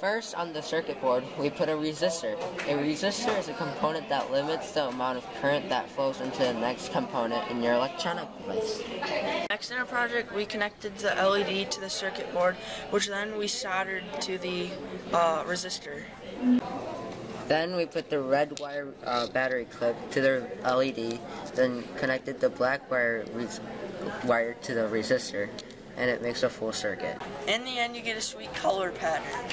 First, on the circuit board, we put a resistor. A resistor is a component that limits the amount of current that flows into the next component in your electronic device. Next in our project, we connected the LED to the circuit board, which then we soldered to the resistor. Then we put the red wire battery clip to the LED, then connected the black wire to the resistor, and it makes a full circuit. In the end, you get a sweet color pattern.